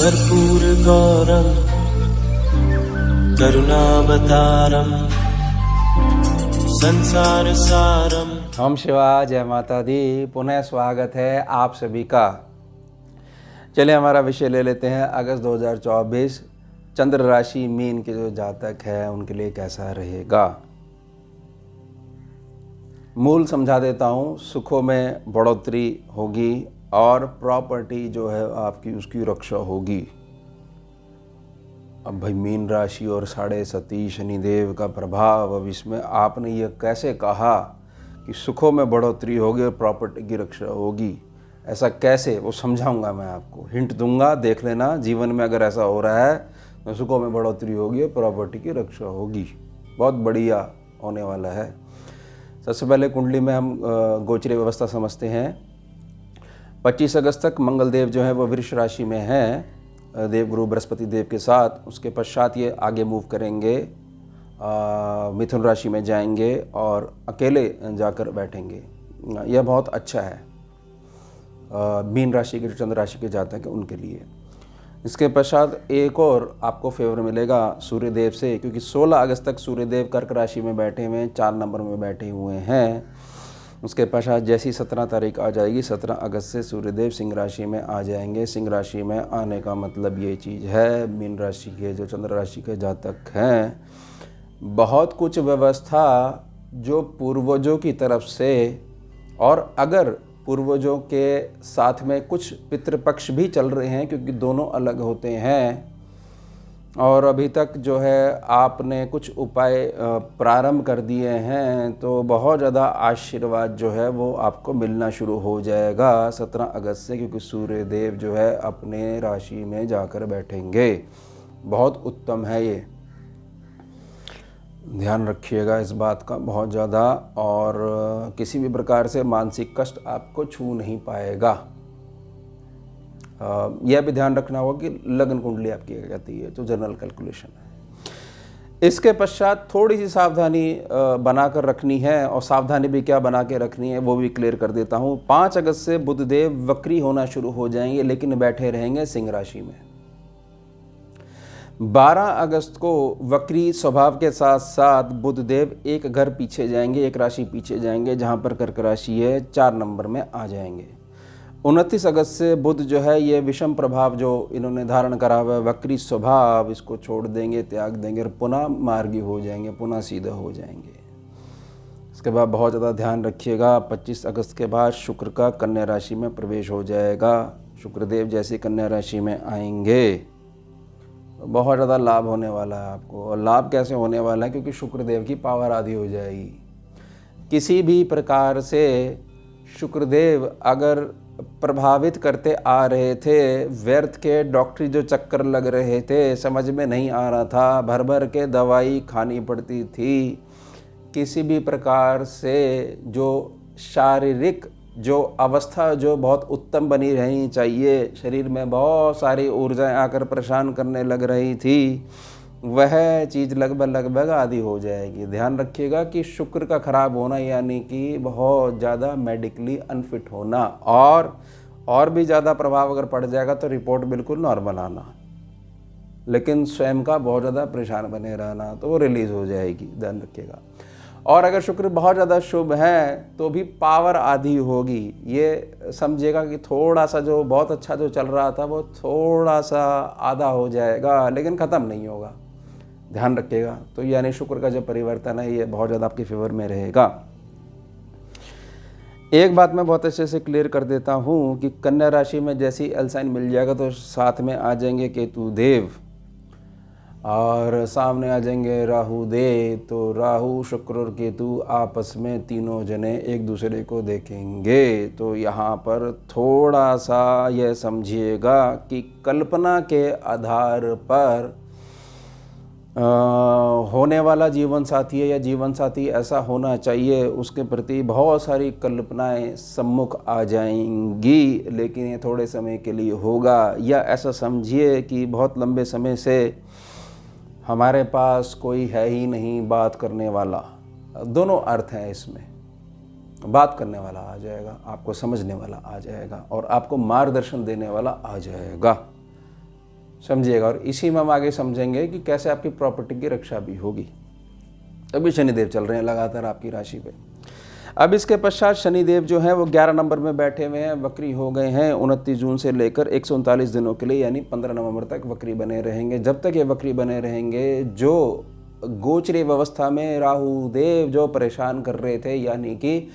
कर्पूरगौरं करुणावतारं संसारसारं। ओम शिवाय, जय माता दी। पुनः स्वागत है आप सभी का। चलिए हमारा विषय ले लेते हैं। अगस्त 2024 चंद्र राशि मीन के जो जातक है उनके लिए कैसा रहेगा। मूल समझा देता हूँ। सुखों में बढ़ोतरी होगी और प्रॉपर्टी जो है आपकी उसकी रक्षा होगी। अब भाई मीन राशि और 7.5 शनिदेव का प्रभाव, अब इसमें आपने ये कैसे कहा कि सुखों में बढ़ोतरी होगी और प्रॉपर्टी की रक्षा होगी, ऐसा कैसे, वो समझाऊंगा मैं आपको, हिंट दूंगा, देख लेना। जीवन में अगर ऐसा हो रहा है तो सुखों में बढ़ोतरी होगी और प्रॉपर्टी की रक्षा होगी। बहुत बढ़िया होने वाला है। सबसे पहले कुंडली में हम गोचरीय व्यवस्था समझते हैं। 25 अगस्त तक मंगल देव जो है वो वृष राशि में हैं, देवगुरु बृहस्पति देव के साथ। उसके पश्चात ये आगे मूव करेंगे, मिथुन राशि में जाएंगे और अकेले जाकर बैठेंगे। यह बहुत अच्छा है मीन राशि के, चंद्र राशि के जातक हैं उनके लिए। इसके पश्चात एक और आपको फेवर मिलेगा सूर्यदेव से, क्योंकि 16 अगस्त तक सूर्यदेव कर्क राशि में बैठे हुए हैं, 4 नंबर में बैठे हुए हैं। उसके पश्चात जैसी 17 तारीख आ जाएगी, 17 अगस्त से सूर्यदेव सिंह राशि में आ जाएंगे। सिंह राशि में आने का मतलब ये चीज़ है, मीन राशि के जो चंद्र राशि के जातक हैं, बहुत कुछ व्यवस्था जो पूर्वजों की तरफ से, और अगर पूर्वजों के साथ में कुछ पितृपक्ष भी चल रहे हैं, क्योंकि दोनों अलग होते हैं, और अभी तक जो है आपने कुछ उपाय प्रारंभ कर दिए हैं, तो बहुत ज़्यादा आशीर्वाद जो है वो आपको मिलना शुरू हो जाएगा 17 अगस्त से, क्योंकि सूर्यदेव जो है अपने राशि में जाकर बैठेंगे। बहुत उत्तम है ये, ध्यान रखिएगा इस बात का बहुत ज़्यादा। और किसी भी प्रकार से मानसिक कष्ट आपको छू नहीं पाएगा। यह भी ध्यान रखना होगा कि लग्न कुंडली आपकी कहती है, तो जनरल कैलकुलेशन है। इसके पश्चात थोड़ी सी सावधानी बनाकर रखनी है, और सावधानी भी क्या बना के रखनी है वो भी क्लियर कर देता हूँ। 5 अगस्त से बुधदेव वक्री होना शुरू हो जाएंगे, लेकिन बैठे रहेंगे सिंह राशि में। 12 अगस्त को वक्री स्वभाव के साथ साथ बुधदेव एक घर पीछे जाएंगे, एक राशि पीछे जाएंगे, जहाँ पर कर्क राशि है, 4 नंबर में आ जाएंगे। 29 अगस्त से बुध जो है ये विषम प्रभाव जो इन्होंने धारण करा हुआ है, वक्री स्वभाव, इसको छोड़ देंगे, त्याग देंगे और पुनः मार्गी हो जाएंगे, पुनः सीधा हो जाएंगे। इसके बाद बहुत ज़्यादा ध्यान रखिएगा, 25 अगस्त के बाद शुक्र का कन्या राशि में प्रवेश हो जाएगा। शुक्रदेव जैसे कन्या राशि में आएंगे तो बहुत ज़्यादा लाभ होने वाला है आपको। और लाभ कैसे होने वाला है, क्योंकि शुक्रदेव की पावर आधी हो जाएगी। किसी भी प्रकार से शुक्रदेव अगर प्रभावित करते आ रहे थे, व्यर्थ के डॉक्टरी जो चक्कर लग रहे थे, समझ में नहीं आ रहा था, भर भर के दवाई खानी पड़ती थी, किसी भी प्रकार से जो शारीरिक जो अवस्था जो बहुत उत्तम बनी रहनी चाहिए, शरीर में बहुत सारी ऊर्जाएं आकर परेशान करने लग रही थी, वह चीज़ लगभग आधी हो जाएगी। ध्यान रखिएगा कि शुक्र का खराब होना यानी कि बहुत ज़्यादा मेडिकली अनफिट होना, और भी ज़्यादा प्रभाव अगर पड़ जाएगा तो रिपोर्ट बिल्कुल नॉर्मल आना, लेकिन स्वयं का बहुत ज़्यादा परेशान बने रहना, तो वो रिलीज़ हो जाएगी। ध्यान रखिएगा। और अगर शुक्र बहुत ज़्यादा शुभ है तो भी पावर आधी होगी। ये समझिएगा कि थोड़ा सा जो बहुत अच्छा जो चल रहा था वो थोड़ा सा आधा हो जाएगा, लेकिन ख़त्म नहीं होगा। ध्यान रखिएगा। तो यानी शुक्र का जो परिवर्तन है ये बहुत ज़्यादा आपके फेवर में रहेगा। एक बात मैं बहुत अच्छे से क्लियर कर देता हूँ कि कन्या राशि में जैसी एल साइन मिल जाएगा तो साथ में आ जाएंगे केतु देव और सामने आ जाएंगे राहु देव। तो राहु, शुक्र और केतु आपस में तीनों जने एक दूसरे को देखेंगे। तो यहाँ पर थोड़ा सा यह समझिएगा कि कल्पना के आधार पर होने वाला जीवन साथी है या जीवन साथी ऐसा होना चाहिए, उसके प्रति बहुत सारी कल्पनाएं सम्मुख आ जाएंगी, लेकिन ये थोड़े समय के लिए होगा। या ऐसा समझिए कि बहुत लंबे समय से हमारे पास कोई है ही नहीं बात करने वाला। दोनों अर्थ हैं इसमें। बात करने वाला आ जाएगा, आपको समझने वाला आ जाएगा और आपको मार्गदर्शन देने वाला आ जाएगा। समझिएगा। और इसी में हम आगे समझेंगे कि कैसे आपकी प्रॉपर्टी की रक्षा भी होगी। अभी शनिदेव चल रहे हैं लगातार आपकी राशि पे। अब इसके पश्चात शनिदेव जो हैं वो 11 नंबर में बैठे हुए हैं, वक्री हो गए हैं 29 जून से लेकर 139 दिनों के लिए, यानी 15 नवंबर तक वक्री बने रहेंगे। जब तक ये वक्री बने रहेंगे, जो गोचरी व्यवस्था में राहु देव जो परेशान कर रहे थे, यानी कि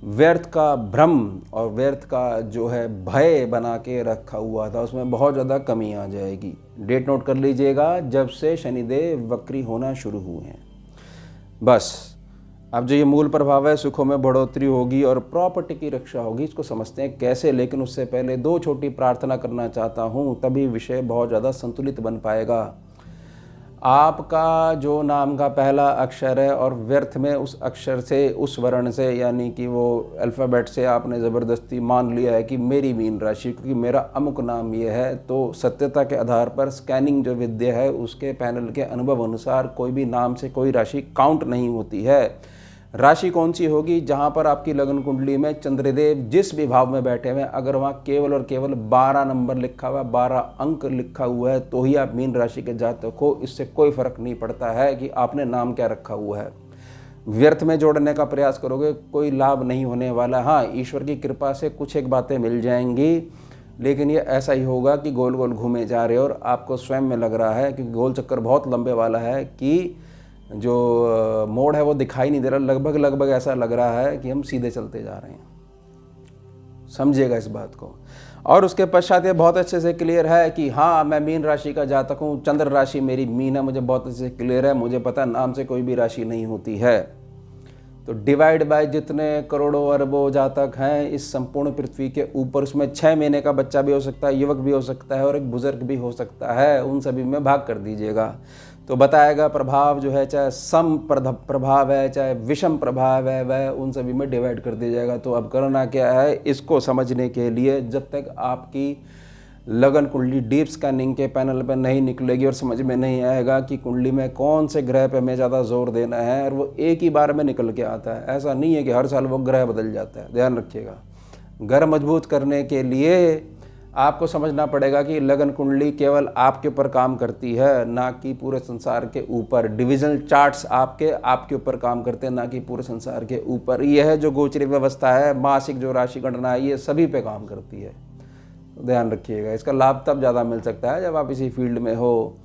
व्यर्थ का भ्रम और व्यर्थ का जो है भय बना के रखा हुआ था, उसमें बहुत ज़्यादा कमी आ जाएगी। डेट नोट कर लीजिएगा, जब से शनिदेव वक्री होना शुरू हुए हैं। बस अब जो ये मूल प्रभाव है, सुखों में बढ़ोतरी होगी और प्रॉपर्टी की रक्षा होगी। इसको समझते हैं कैसे, लेकिन उससे पहले दो छोटी प्रार्थना करना चाहता हूँ, तभी विषय बहुत ज़्यादा संतुलित बन पाएगा। आपका जो नाम का पहला अक्षर है और व्यर्थ में उस अक्षर से, उस वर्ण से, यानी कि वो अल्फ़ाबेट से आपने ज़बरदस्ती मान लिया है कि मेरी मीन राशि, क्योंकि मेरा अमुक नाम ये है, तो सत्यता के आधार पर स्कैनिंग जो विद्या है उसके पैनल के अनुभव अनुसार कोई भी नाम से कोई राशि काउंट नहीं होती है। राशि कौन सी होगी? जहाँ पर आपकी लगन कुंडली में चंद्रदेव जिस भी भाव में बैठे हुए हैं, अगर वहाँ केवल और केवल 12 नंबर लिखा हुआ है, 12 अंक लिखा हुआ है, तो ही आप मीन राशि के जातक हो। इससे कोई फर्क नहीं पड़ता है कि आपने नाम क्या रखा हुआ है। व्यर्थ में जोड़ने का प्रयास करोगे, कोई लाभ नहीं होने वाला। हाँ, ईश्वर की कृपा से कुछ एक बातें मिल जाएंगी, लेकिन ये ऐसा ही होगा कि गोल गोल घूमे जा रहे हो और आपको स्वयं में लग रहा है कि गोल चक्कर बहुत लंबे वाला है, कि जो मोड़ है वो दिखाई नहीं दे रहा। लगभग ऐसा लग रहा है कि हम सीधे चलते जा रहे हैं। समझिएगा इस बात को। और उसके पश्चात ये बहुत अच्छे से क्लियर है कि हाँ, मैं मीन राशि का जातक हूँ, चंद्र राशि मेरी मीन है, मुझे बहुत अच्छे से क्लियर है। मुझे पता नाम से कोई भी राशि नहीं होती है। तो डिवाइड बाय जितने करोड़ों अरबों जातक हैं इस संपूर्ण पृथ्वी के ऊपर, उसमें 6 महीने का बच्चा भी हो सकता है, युवक भी हो सकता है और एक बुजुर्ग भी हो सकता है। उन सभी में भाग कर दीजिएगा तो बताएगा प्रभाव जो है, चाहे सम प्रभाव है चाहे विषम प्रभाव है, वह उन सभी में डिवाइड कर दिया जाएगा। तो अब करना क्या है, इसको समझने के लिए जब तक आपकी लगन कुंडली डीप स्कैनिंग के पैनल पर नहीं निकलेगी और समझ में नहीं आएगा कि कुंडली में कौन से ग्रह पे हमें ज़्यादा जोर देना है, और वो एक ही बार में निकल के आता है। ऐसा नहीं है कि हर साल वो ग्रह बदल जाता है, ध्यान रखिएगा। घर मजबूत करने के लिए आपको समझना पड़ेगा कि लगन कुंडली केवल आपके ऊपर काम करती है, ना कि पूरे संसार के ऊपर। डिविजनल चार्ट्स आपके ऊपर काम करते हैं, ना कि पूरे संसार के ऊपर। यह जो गोचरी व्यवस्था है, मासिक जो राशि गणना है, ये सभी पे काम करती है। तो ध्यान रखिएगा। इसका लाभ तब ज़्यादा मिल सकता है जब आप इसी फील्ड में हो,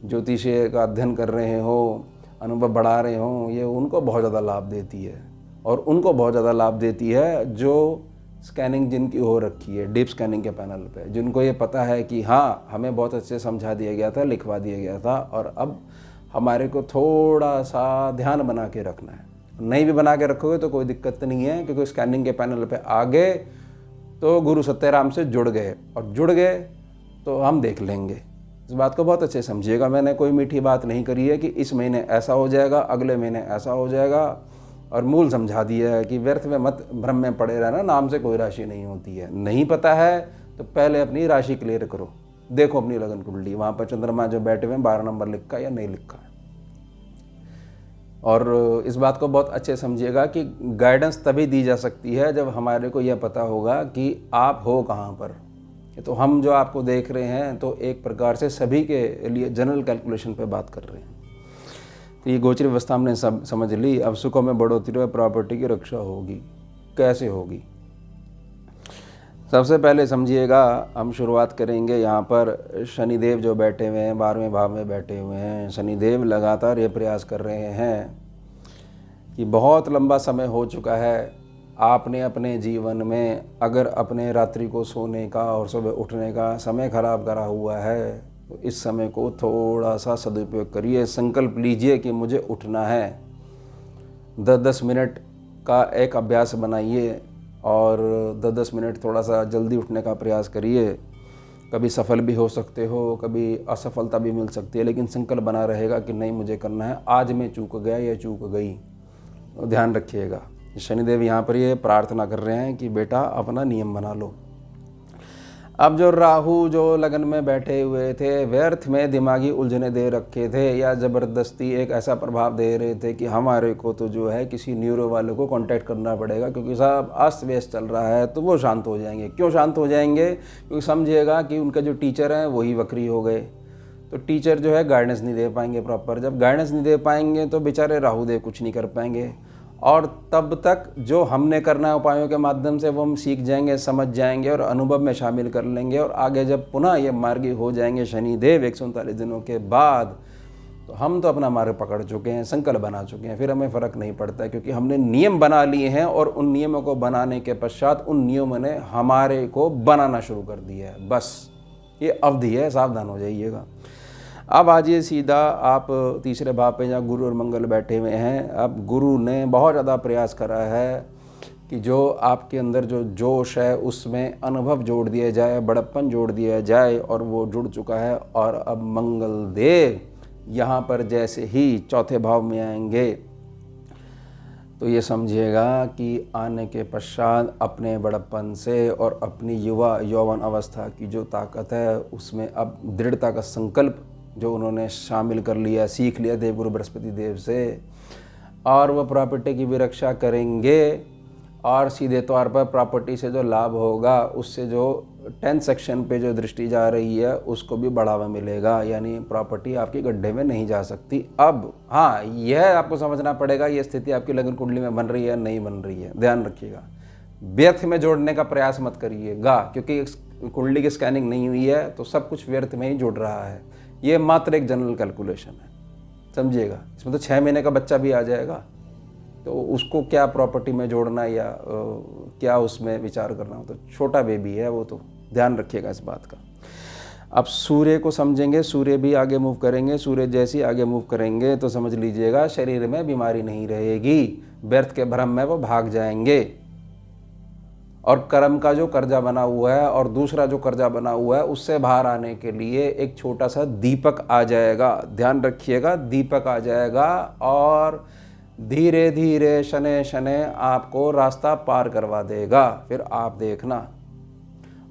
ज्योतिषीय का अध्ययन कर रहे हो, अनुभव बढ़ा रहे हो। ये उनको बहुत ज़्यादा लाभ देती है, और उनको बहुत ज़्यादा लाभ देती है जो स्कैनिंग जिनकी हो रखी है डीप स्कैनिंग के पैनल पे, जिनको ये पता है कि हाँ, हमें बहुत अच्छे से समझा दिया गया था, लिखवा दिया गया था, और अब हमारे को थोड़ा सा ध्यान बना के रखना है। नहीं भी बना के रखोगे तो कोई दिक्कत नहीं है, क्योंकि स्कैनिंग के पैनल पे आ गए तो गुरु सत्यराम से जुड़ गए, और जुड़ गए तो हम देख लेंगे। इस बात को बहुत अच्छे समझिएगा। मैंने कोई मीठी बात नहीं करी है कि इस महीने ऐसा हो जाएगा, अगले महीने ऐसा हो जाएगा, और मूल समझा दिया है कि व्यर्थ में मत भ्रम में पड़े रहना, नाम से कोई राशि नहीं होती है। नहीं पता है तो पहले अपनी राशि क्लियर करो, देखो अपनी लगन कुंडली, वहाँ पर चंद्रमा जो बैठे हुए हैं 12 नंबर लिखा या नहीं लिखा है। और इस बात को बहुत अच्छे समझिएगा कि गाइडेंस तभी दी जा सकती है जब हमारे को यह पता होगा कि आप हो कहाँ पर। तो हम जो आपको देख रहे हैं तो एक प्रकार से सभी के लिए जनरल कैलकुलेशन पे बात कर रहे हैं। तो ये गोचरी व्यवस्था हमने सब समझ ली। अब सुखों में बढ़ोतरी और प्रॉपर्टी की रक्षा होगी। कैसे होगी? सबसे पहले समझिएगा, हम शुरुआत करेंगे यहाँ पर शनिदेव जो बैठे हुए हैं 12वें भाव में बैठे हुए हैं। शनिदेव लगातार ये प्रयास कर रहे हैं कि बहुत लंबा समय हो चुका है आपने अपने जीवन में अगर अपने रात्रि को सोने का और सुबह उठने का समय खराब करा हुआ है, तो इस समय को थोड़ा सा सदुपयोग करिए। संकल्प लीजिए कि मुझे उठना है। 10-10 मिनट का एक अभ्यास बनाइए और 10-10 मिनट थोड़ा सा जल्दी उठने का प्रयास करिए। कभी सफल भी हो सकते हो, कभी असफलता भी मिल सकती है, लेकिन संकल्प बना रहेगा कि नहीं, मुझे करना है। आज मैं चूक गया या चूक गई, तो ध्यान रखिएगा। शनिदेव यहाँ पर ये प्रार्थना कर रहे हैं कि बेटा अपना नियम बना लो। अब जो राहु जो लगन में बैठे हुए थे, व्यर्थ में दिमागी उलझने दे रखे थे या ज़बरदस्ती एक ऐसा प्रभाव दे रहे थे कि हमारे को तो जो है किसी न्यूरो वाले को कांटेक्ट करना पड़ेगा क्योंकि साहब अस्त व्यस्त चल रहा है, तो वो शांत हो जाएंगे। क्यों शांत हो जाएंगे? क्योंकि समझिएगा कि उनका जो टीचर हैं वही वक्री हो गए, तो टीचर जो है गाइडेंस नहीं दे पाएंगे प्रॉपर। जब गाइडेंस नहीं दे पाएंगे तो बेचारे राहुदेव कुछ नहीं कर पाएंगे, और तब तक जो हमने करना है उपायों के माध्यम से वो हम सीख जाएंगे, समझ जाएंगे और अनुभव में शामिल कर लेंगे। और आगे जब पुनः ये मार्गी हो जाएंगे शनिदेव 139 दिनों के बाद, तो हम तो अपना मार्ग पकड़ चुके हैं, संकल्प बना चुके हैं, फिर हमें फ़र्क नहीं पड़ता क्योंकि हमने नियम बना लिए हैं और उन नियमों को बनाने के पश्चात उन नियमों ने हमारे को बनाना शुरू कर दिया है। बस ये अवधि है, सावधान हो जाइएगा। अब आजिए सीधा आप तीसरे भाव पे जहाँ गुरु और मंगल बैठे हुए हैं। अब गुरु ने बहुत ज़्यादा प्रयास करा है कि जो आपके अंदर जो जोश है उसमें अनुभव जोड़ दिया जाए, बड़प्पन जोड़ दिया जाए, और वो जुड़ चुका है। और अब मंगल देव यहाँ पर जैसे ही चौथे भाव में आएंगे तो ये समझिएगा कि आने के पश्चात अपने बड़प्पन से और अपनी युवा यौवन अवस्था की जो ताकत है उसमें अब दृढ़ता का संकल्प जो उन्होंने शामिल कर लिया, सीख लिया देवगुरु बृहस्पति देव से, और वह प्रॉपर्टी की भी रक्षा करेंगे। और सीधे तौर पर प्रॉपर्टी से जो लाभ होगा उससे जो 10th सेक्शन पे जो दृष्टि जा रही है उसको भी बढ़ावा मिलेगा, यानी प्रॉपर्टी आपकी गड्ढे में नहीं जा सकती। अब हाँ, यह आपको समझना पड़ेगा ये स्थिति आपकी लगन कुंडली में बन रही है नहीं बन रही है, ध्यान रखिएगा। व्यर्थ में जोड़ने का प्रयास मत करिएगा क्योंकि कुंडली की स्कैनिंग नहीं हुई है तो सब कुछ व्यर्थ में ही जुड़ रहा है। ये मात्र एक जनरल कैलकुलेशन है, समझिएगा। इसमें तो 6 महीने का बच्चा भी आ जाएगा, तो उसको क्या प्रॉपर्टी में जोड़ना या क्या उसमें विचार करना हो, तो छोटा बेबी है वो, तो ध्यान रखिएगा इस बात का। अब सूर्य को समझेंगे, सूर्य भी आगे मूव करेंगे। सूर्य जैसे ही आगे मूव करेंगे तो समझ लीजिएगा शरीर में बीमारी नहीं रहेगी, व्यर्थ के भ्रम में वो भाग जाएंगे। और कर्म का जो कर्जा बना हुआ है और दूसरा जो कर्जा बना हुआ है उससे बाहर आने के लिए एक छोटा सा दीपक आ जाएगा, ध्यान रखिएगा, दीपक आ जाएगा और धीरे धीरे शनै शनै आपको रास्ता पार करवा देगा। फिर आप देखना।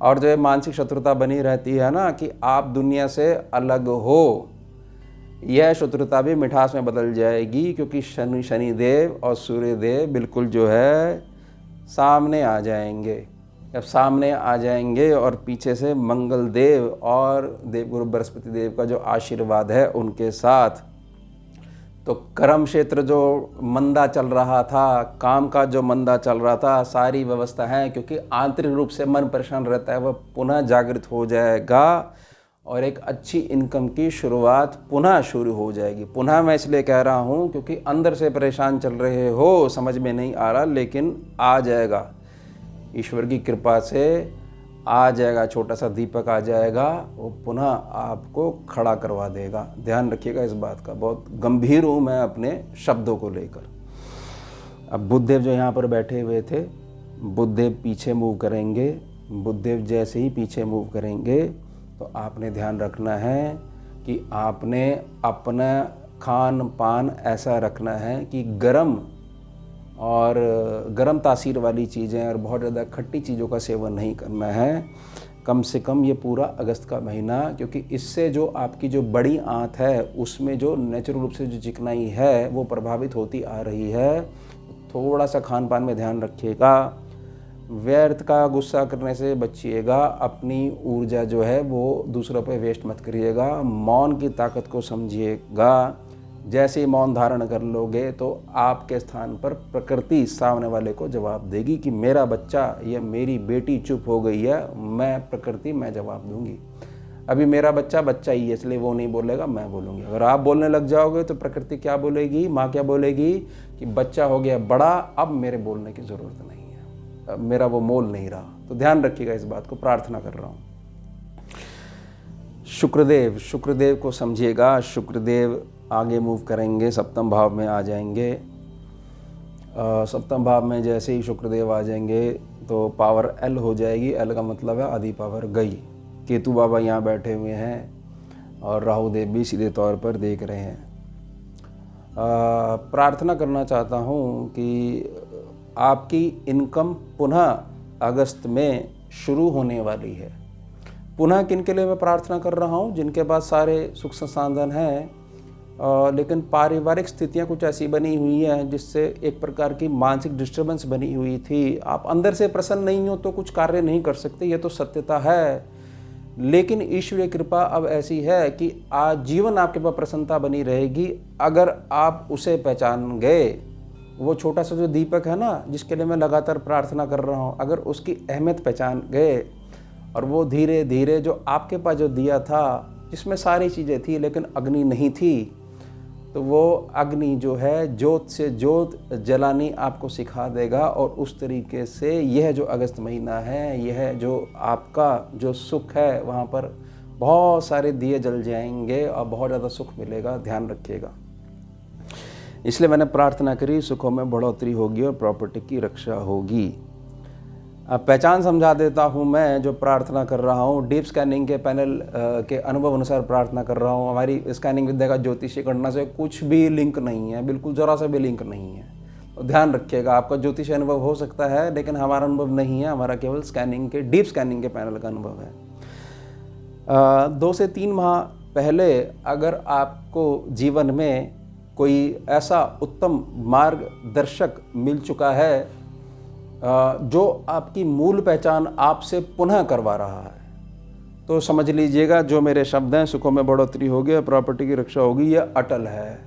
और जो मानसिक शत्रुता बनी रहती है ना कि आप दुनिया से अलग हो, यह शत्रुता भी मिठास में बदल जाएगी क्योंकि शनिदेव और सूर्यदेव बिल्कुल जो है सामने आ जाएंगे। जब सामने आ जाएंगे और पीछे से मंगल देव और देवगुरु बृहस्पति देव का जो आशीर्वाद है उनके साथ, तो कर्म क्षेत्र जो मंदा चल रहा था, काम का जो मंदा चल रहा था, सारी व्यवस्था है क्योंकि आंतरिक रूप से मन परेशान रहता है, वह पुनः जागृत हो जाएगा और एक अच्छी इनकम की शुरुआत पुनः शुरू हो जाएगी। पुनः मैं इसलिए कह रहा हूँ क्योंकि अंदर से परेशान चल रहे हो, समझ में नहीं आ रहा, लेकिन आ जाएगा, ईश्वर की कृपा से आ जाएगा। छोटा सा दीपक आ जाएगा, वो पुनः आपको खड़ा करवा देगा। ध्यान रखिएगा इस बात का, बहुत गंभीर हूँ मैं अपने शब्दों को लेकर। अब बुधदेव जो यहाँ पर बैठे हुए थे, बुधदेव पीछे मूव करेंगे। बुधदेव जैसे ही पीछे मूव करेंगे तो आपने ध्यान रखना है कि आपने अपना खान पान ऐसा रखना है कि गर्म तासीर वाली चीज़ें और बहुत ज़्यादा खट्टी चीज़ों का सेवन नहीं करना है, कम से कम ये पूरा अगस्त का महीना, क्योंकि इससे जो आपकी जो बड़ी आंत है उसमें जो नेचुरल रूप से जो चिकनाई है वो प्रभावित होती आ रही है। थोड़ा सा खान पान में ध्यान रखिएगा, व्यर्थ का गुस्सा करने से बचिएगा, अपनी ऊर्जा जो है वो दूसरों पे वेस्ट मत करिएगा, मौन की ताकत को समझिएगा। जैसे ही मौन धारण कर लोगे तो आपके स्थान पर प्रकृति सामने वाले को जवाब देगी कि मेरा बच्चा या मेरी बेटी चुप हो गई है, मैं जवाब दूंगी। अभी मेरा बच्चा ही है इसलिए वो नहीं बोलेगा, मैं बोलूँगी। अगर आप बोलने लग जाओगे तो प्रकृति क्या बोलेगी, माँ क्या बोलेगी कि बच्चा हो गया बड़ा, अब मेरे बोलने की ज़रूरत नहीं है, अब मेरा वो मोल नहीं रहा। तो ध्यान रखिएगा इस बात को, प्रार्थना कर रहा हूँ। शुक्रदेव को समझिएगा। शुक्रदेव आगे मूव करेंगे, सप्तम भाव में आ जाएंगे। सप्तम भाव में जैसे ही शुक्रदेव आ जाएंगे तो पावर एल हो जाएगी। एल का मतलब है आधी पावर गई। केतु बाबा यहाँ बैठे हुए हैं और राहु देव भी सीधे तौर पर देख रहे हैं। प्रार्थना करना चाहता हूँ कि आपकी इनकम पुनः अगस्त में शुरू होने वाली है। पुनः किन के लिए मैं प्रार्थना कर रहा हूँ? जिनके पास सारे सुख संसाधन हैं, लेकिन पारिवारिक स्थितियाँ कुछ ऐसी बनी हुई हैं जिससे एक प्रकार की मानसिक डिस्टर्बेंस बनी हुई थी। आप अंदर से प्रसन्न नहीं हो तो कुछ कार्य नहीं कर सकते, ये तो सत्यता है। लेकिन ईश्वरीय कृपा अब ऐसी है कि आजीवन आपके पास प्रसन्नता बनी रहेगी अगर आप उसे पहचान गए। वो छोटा सा जो दीपक है ना, जिसके लिए मैं लगातार प्रार्थना कर रहा हूँ, अगर उसकी अहमियत पहचान गए और वो धीरे धीरे जो आपके पास जो दिया था, जिसमें सारी चीज़ें थी लेकिन अग्नि नहीं थी, तो वो अग्नि जो है जोत से जोत जलानी आपको सिखा देगा। और उस तरीके से यह जो अगस्त महीना है, यह जो आपका जो सुख है, वहाँ पर बहुत सारे दिए जल जाएंगे और बहुत ज़्यादा सुख मिलेगा, ध्यान रखिएगा। इसलिए मैंने प्रार्थना करी, सुखों में बढ़ोतरी होगी और प्रॉपर्टी की रक्षा होगी। अब पहचान समझा देता हूँ मैं जो प्रार्थना कर रहा हूँ। डीप स्कैनिंग के पैनल के अनुभव अनुसार प्रार्थना कर रहा हूँ। हमारी स्कैनिंग विद्या का ज्योतिषी गणना से कुछ भी लिंक नहीं है, बिल्कुल ज़रा सा भी लिंक नहीं है। तो ध्यान रखिएगा, आपका ज्योतिष अनुभव हो सकता है लेकिन हमारा अनुभव नहीं है, हमारा केवल स्कैनिंग के डीप स्कैनिंग के पैनल का अनुभव है। 2 से 3 माह पहले अगर आपको जीवन में कोई ऐसा उत्तम मार्गदर्शक मिल चुका है जो आपकी मूल पहचान आपसे पुनः करवा रहा है, तो समझ लीजिएगा जो मेरे शब्द हैं, सुखों में बढ़ोतरी होगी और प्रॉपर्टी की रक्षा होगी, यह अटल है।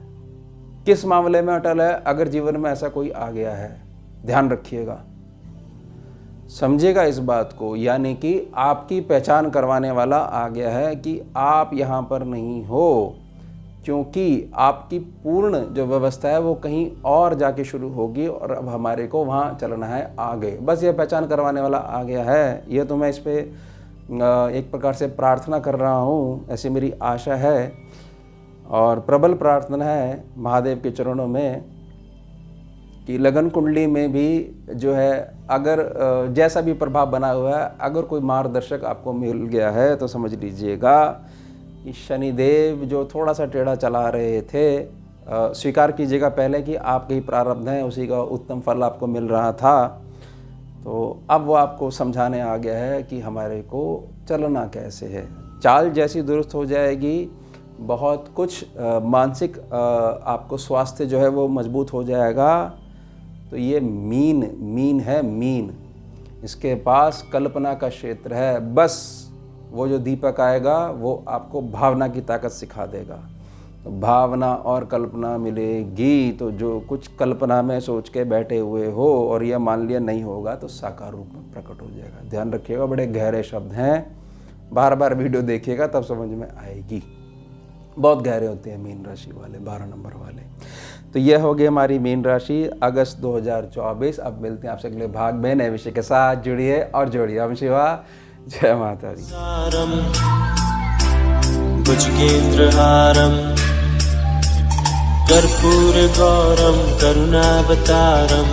किस मामले में अटल है? अगर जीवन में ऐसा कोई आ गया है, ध्यान रखिएगा, समझिएगा इस बात को। यानी कि आपकी पहचान करवाने वाला आ गया है कि आप यहाँ पर नहीं हो, क्योंकि आपकी पूर्ण जो व्यवस्था है वो कहीं और जाके शुरू होगी और अब हमारे को वहाँ चलना है आगे। बस ये पहचान करवाने वाला आ गया है। ये तो मैं इस पे एक प्रकार से प्रार्थना कर रहा हूँ, ऐसी मेरी आशा है और प्रबल प्रार्थना है महादेव के चरणों में कि लगन कुंडली में भी जो है, अगर जैसा भी प्रभाव बना हुआ है, अगर कोई मार्गदर्शक आपको मिल गया है तो समझ लीजिएगा कि शनिदेव जो थोड़ा सा टेढ़ा चला रहे थे, स्वीकार कीजिएगा पहले कि आपके ही प्रारब्ध हैं, उसी का उत्तम फल आपको मिल रहा था। तो अब वो आपको समझाने आ गया है कि हमारे को चलना कैसे है। चाल जैसी दुरुस्त हो जाएगी, बहुत कुछ मानसिक आपको स्वास्थ्य जो है वो मजबूत हो जाएगा। तो ये मीन है, मीन, इसके पास कल्पना का क्षेत्र है। बस वो जो दीपक आएगा वो आपको भावना की ताकत सिखा देगा। तो भावना और कल्पना मिलेगी, तो जो कुछ कल्पना में सोच के बैठे हुए हो और यह मान लिया नहीं होगा, तो साकार रूप में प्रकट हो जाएगा। ध्यान रखिएगा, बड़े गहरे शब्द हैं, बार बार वीडियो देखिएगा तब समझ में आएगी। बहुत गहरे होते हैं मीन राशि वाले, 12 नंबर वाले। तो यह हो गई हमारी मीन राशि अगस्त 2024। अब मिलते हैं आपसे अगले भाग में नए विषय के साथ। जुड़िए और जोड़िए। ओम शिवा, जय माता दी। सारं भुजगेन्द्रहारं कर्पूरगौरं करुणावतारं